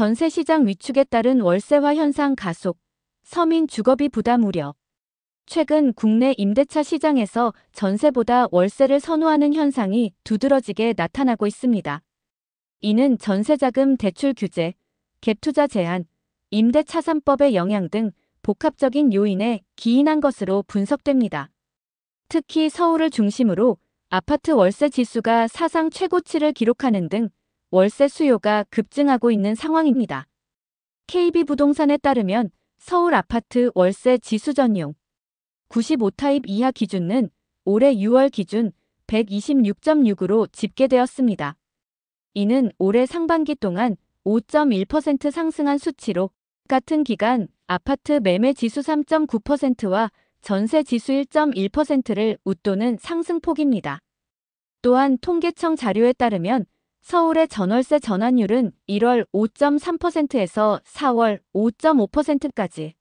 전세시장 위축에 따른 월세화 현상 가속, 서민 주거비 부담 우려. 최근 국내 임대차 시장에서 전세보다 월세를 선호하는 현상이 두드러지게 나타나고 있습니다. 이는 전세자금 대출 규제, 갭투자 제한, 임대차산법의 영향 등 복합적인 요인에 기인한 것으로 분석됩니다. 특히 서울을 중심으로 아파트 월세 지수가 사상 최고치를 기록하는 등 월세 수요가 급증하고 있는 상황입니다. KB부동산에 따르면 서울 아파트 월세 지수 전용 95타입 이하 기준은 올해 6월 기준 126.6으로 집계되었습니다. 이는 올해 상반기 동안 5.1% 상승한 수치로 같은 기간 아파트 매매 지수 3.9%와 전세 지수 1.1%를 웃도는 상승폭입니다. 또한 통계청 자료에 따르면 서울의 전월세 전환율은 1월 5.3%에서 4월 5.5%까지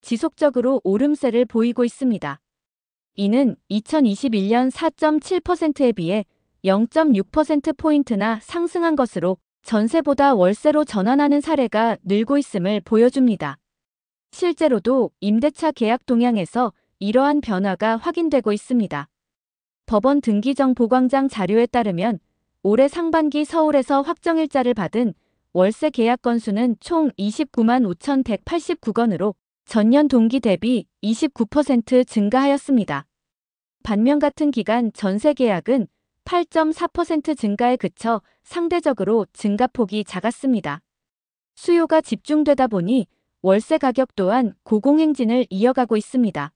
지속적으로 오름세를 보이고 있습니다. 이는 2021년 4.7%에 비해 0.6%포인트나 상승한 것으로 전세보다 월세로 전환하는 사례가 늘고 있음을 보여줍니다. 실제로도 임대차 계약 동향에서 이러한 변화가 확인되고 있습니다. 법원 등기정 보광장 자료에 따르면 올해 상반기 서울에서 확정일자를 받은 월세 계약 건수는 총 29만 5,189건으로 전년 동기 대비 29% 증가하였습니다. 반면 같은 기간 전세 계약은 8.4% 증가에 그쳐 상대적으로 증가폭이 작았습니다. 수요가 집중되다 보니 월세 가격 또한 고공행진을 이어가고 있습니다.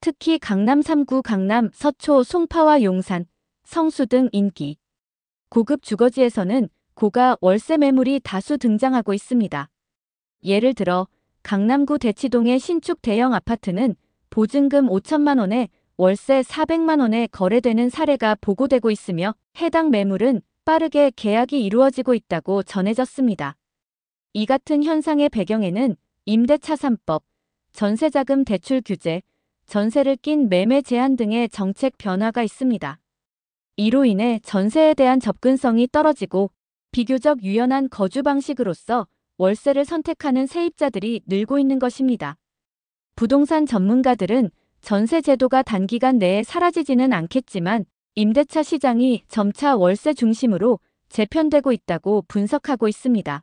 특히 강남 3구 강남, 서초, 송파와 용산, 성수 등 인기 고급 주거지에서는 고가 월세 매물이 다수 등장하고 있습니다. 예를 들어 강남구 대치동의 신축 대형 아파트는 보증금 5천만 원에 월세 400만 원에 거래되는 사례가 보고되고 있으며 해당 매물은 빠르게 계약이 이루어지고 있다고 전해졌습니다. 이 같은 현상의 배경에는 임대차산법, 전세자금 대출 규제, 전세를 낀 매매 제한 등의 정책 변화가 있습니다. 이로 인해 전세에 대한 접근성이 떨어지고 비교적 유연한 거주 방식으로서 월세를 선택하는 세입자들이 늘고 있는 것입니다. 부동산 전문가들은 전세 제도가 단기간 내에 사라지지는 않겠지만 임대차 시장이 점차 월세 중심으로 재편되고 있다고 분석하고 있습니다.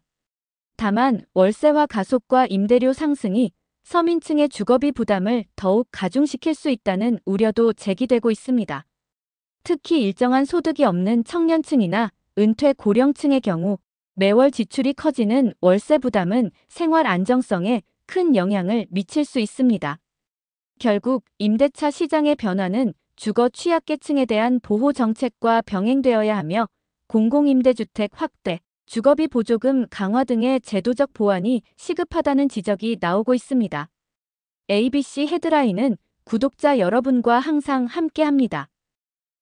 다만 월세화 가속과 임대료 상승이 서민층의 주거비 부담을 더욱 가중시킬 수 있다는 우려도 제기되고 있습니다. 특히 일정한 소득이 없는 청년층이나 은퇴 고령층의 경우 매월 지출이 커지는 월세 부담은 생활 안정성에 큰 영향을 미칠 수 있습니다. 결국 임대차 시장의 변화는 주거 취약계층에 대한 보호 정책과 병행되어야 하며 공공임대주택 확대, 주거비 보조금 강화 등의 제도적 보완이 시급하다는 지적이 나오고 있습니다. ABC 헤드라인은 구독자 여러분과 항상 함께합니다.